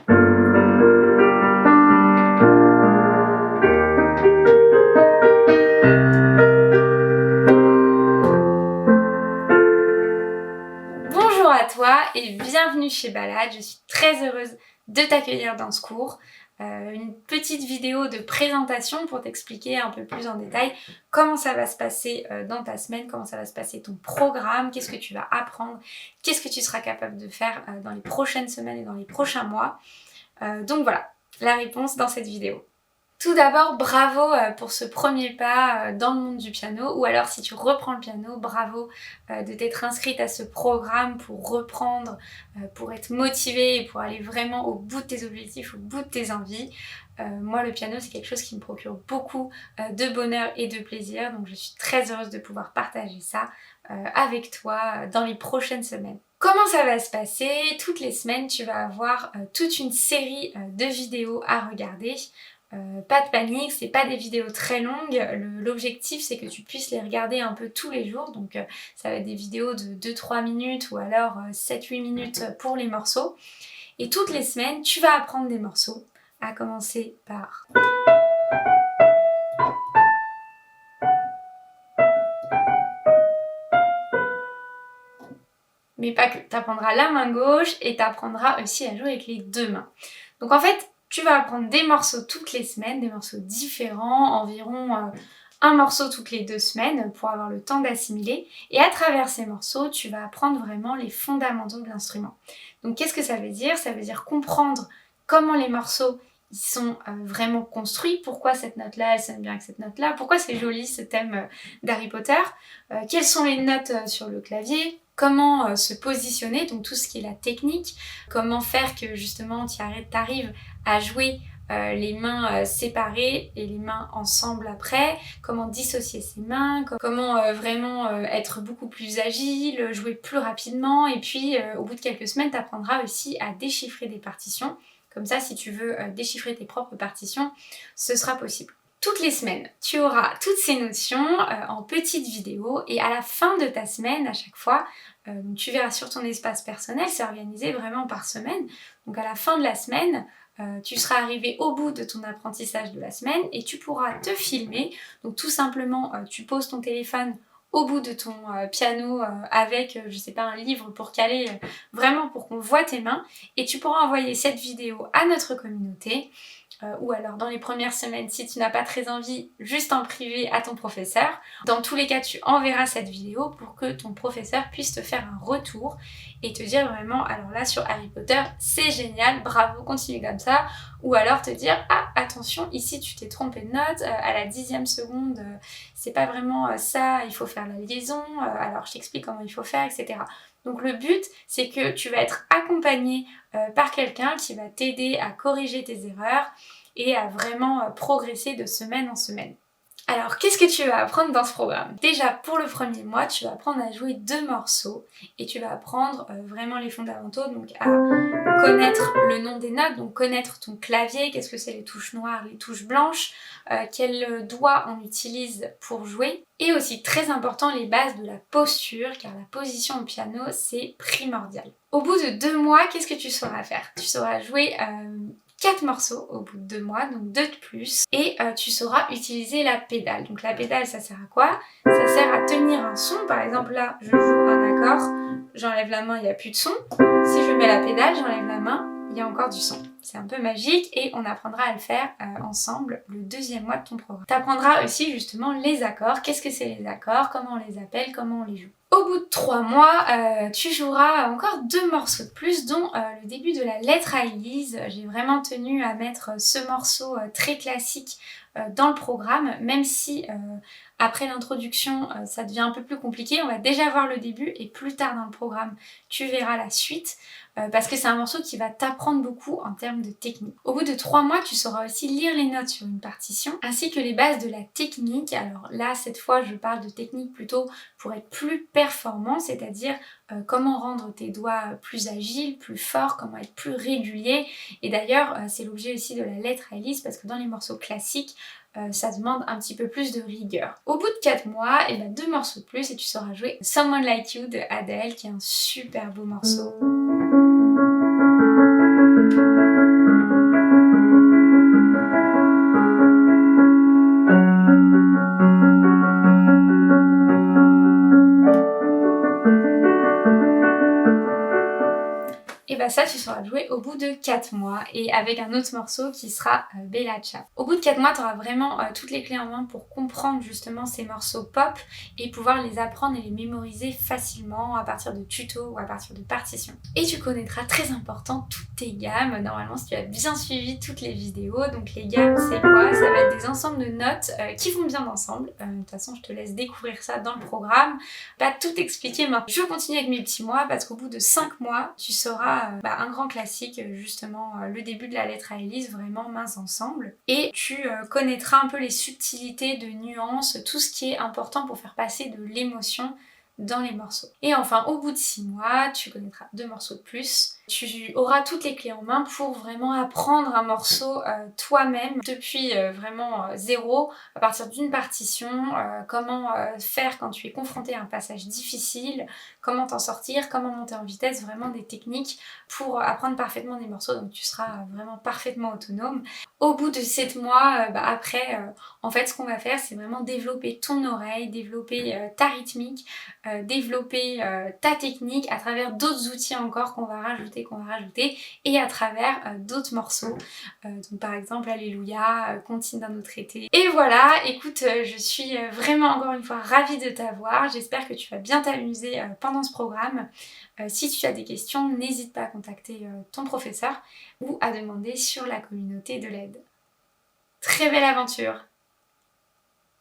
Bonjour à toi et bienvenue chez Balade. Je suis très heureuse de t'accueillir dans ce cours. Une petite vidéo de présentation pour t'expliquer un peu plus en détail comment ça va se passer dans ta semaine, comment ça va se passer ton programme, qu'est-ce que tu vas apprendre, qu'est-ce que tu seras capable de faire dans les prochaines semaines et dans les prochains mois. Donc voilà, la réponse dans cette vidéo. Tout d'abord, bravo pour ce premier pas dans le monde du piano, ou alors si tu reprends le piano, bravo de t'être inscrite à ce programme pour reprendre, pour être motivée et pour aller vraiment au bout de tes objectifs, au bout de tes envies. Moi, le piano, c'est quelque chose qui me procure beaucoup de bonheur et de plaisir, donc je suis très heureuse de pouvoir partager ça avec toi dans les prochaines semaines. Comment ça va se passer? Toutes les semaines, tu vas avoir toute une série de vidéos à regarder. Pas de panique, c'est pas des vidéos très longues, l'objectif c'est que tu puisses les regarder un peu tous les jours, donc ça va être des vidéos de 2-3 minutes ou alors 7-8 minutes pour les morceaux. Et toutes les semaines, tu vas apprendre des morceaux, à commencer par... Mais pas que, tu apprendras la main gauche et tu apprendras aussi à jouer avec les deux mains. Donc en fait, tu vas apprendre des morceaux toutes les semaines, des morceaux différents, environ un morceau toutes les 2 semaines pour avoir le temps d'assimiler. Et à travers ces morceaux, tu vas apprendre vraiment les fondamentaux de l'instrument. Donc qu'est-ce que ça veut dire? Ça veut dire comprendre comment les morceaux ils sont vraiment construits, pourquoi cette note-là, elle sonne bien avec cette note-là, pourquoi c'est joli ce thème d'Harry Potter, quelles sont les notes sur le clavier, comment se positionner, donc tout ce qui est la technique, comment faire que justement tu arrives à jouer les mains séparées et les mains ensemble après, comment dissocier ses mains, comment vraiment être beaucoup plus agile, jouer plus rapidement, et puis au bout de quelques semaines, tu apprendras aussi à déchiffrer des partitions. Comme ça, si tu veux déchiffrer tes propres partitions, ce sera possible. Toutes les semaines, tu auras toutes ces notions en petites vidéos, et à la fin de ta semaine, à chaque fois, tu verras sur ton espace personnel, c'est organisé vraiment par semaine. Donc à la fin de la semaine, tu seras arrivé au bout de ton apprentissage de la semaine et tu pourras te filmer. Donc tout simplement, tu poses ton téléphone au bout de ton piano avec, je sais pas, un livre pour caler, vraiment pour qu'on voit tes mains, et tu pourras envoyer cette vidéo à notre communauté. Ou alors dans les premières semaines, si tu n'as pas très envie, juste en privé à ton professeur. Dans tous les cas, tu enverras cette vidéo pour que ton professeur puisse te faire un retour et te dire vraiment, alors là sur Harry Potter, c'est génial, bravo, continue comme ça. Ou alors te dire, ah attention, ici tu t'es trompé de note, à la 10e seconde, c'est pas vraiment ça, il faut faire la liaison, alors je t'explique comment il faut faire, etc. Donc le but, c'est que tu vas être accompagné par quelqu'un qui va t'aider à corriger tes erreurs et à vraiment progresser de semaine en semaine. Alors, qu'est-ce que tu vas apprendre dans ce programme? Déjà, pour le premier mois, tu vas apprendre à jouer 2 morceaux et tu vas apprendre vraiment les fondamentaux, donc à connaître le nom des notes, donc connaître ton clavier, qu'est-ce que c'est les touches noires, les touches blanches, quels doigts on utilise pour jouer, et aussi très important les bases de la posture, car la position au piano c'est primordial. Au bout de 2 mois, qu'est-ce que tu sauras faire? Tu sauras jouer 4 morceaux au bout de 2 mois, donc 2 de plus, et tu sauras utiliser la pédale. Donc la pédale, ça sert à quoi? Ça sert à tenir un son. Par exemple là, je joue un accord, j'enlève la main, il n'y a plus de son. Si je mets la pédale, j'enlève la main, il y a encore du son. C'est un peu magique et on apprendra à le faire ensemble le 2e mois de ton programme. Tu apprendras aussi justement les accords, qu'est-ce que c'est les accords, comment on les appelle, comment on les joue. Au bout de 3 mois, tu joueras encore 2 morceaux de plus, dont le début de la lettre à Élise. J'ai vraiment tenu à mettre ce morceau très classique dans le programme, même si après l'introduction ça devient un peu plus compliqué. On va déjà voir le début et plus tard dans le programme tu verras la suite, parce que c'est un morceau qui va t'apprendre beaucoup en termes de technique. Au bout de 3 mois, tu sauras aussi lire les notes sur une partition, ainsi que les bases de la technique. Alors là, cette fois, je parle de technique plutôt pour être plus performant, c'est-à-dire comment rendre tes doigts plus agiles, plus forts, comment être plus régulier. Et d'ailleurs, c'est l'objet aussi de la lettre à Élise, parce que dans les morceaux classiques, ça demande un petit peu plus de rigueur. Au bout de 4 mois, et 2 morceaux de plus et tu sauras jouer Someone Like You de Adele, qui est un super beau morceau. Et bah ça tu sauras jouer au bout de 4 mois et avec un autre morceau qui sera Bella Ciao. Au bout de 4 mois tu auras vraiment toutes les clés en main pour comprendre justement ces morceaux pop et pouvoir les apprendre et les mémoriser facilement à partir de tutos ou à partir de partitions. Et tu connaîtras, très important, toutes tes gammes, normalement si tu as bien suivi toutes les vidéos. Donc les gammes c'est quoi? Ça va être des ensembles de notes qui vont bien ensemble. De toute façon je te laisse découvrir ça dans le programme. Pas tout expliquer maintenant. Je continue avec mes petits mois parce qu'au bout de 5 mois tu sauras un grand classique, justement le début de la lettre à Élise, vraiment mains ensemble. Et tu connaîtras un peu les subtilités de nuances, tout ce qui est important pour faire passer de l'émotion dans les morceaux. Et enfin, au bout de 6 mois, tu connaîtras 2 morceaux de plus. Tu auras toutes les clés en main pour vraiment apprendre un morceau toi-même depuis vraiment zéro, à partir d'une partition, comment faire quand tu es confronté à un passage difficile, comment t'en sortir, comment monter en vitesse, vraiment des techniques pour apprendre parfaitement des morceaux, donc tu seras vraiment parfaitement autonome. Au bout de 7 mois, après, en fait ce qu'on va faire c'est vraiment développer ton oreille, développer ta rythmique, développer ta technique à travers d'autres outils encore qu'on va rajouter et à travers d'autres morceaux, donc par exemple Alléluia, Contine d'un autre été. Et voilà, écoute, je suis vraiment encore une fois ravie de t'avoir, j'espère que tu vas bien t'amuser pendant ce programme. Si tu as des questions, n'hésite pas à contacter ton professeur ou à demander sur la communauté de l'aide. Très belle aventure!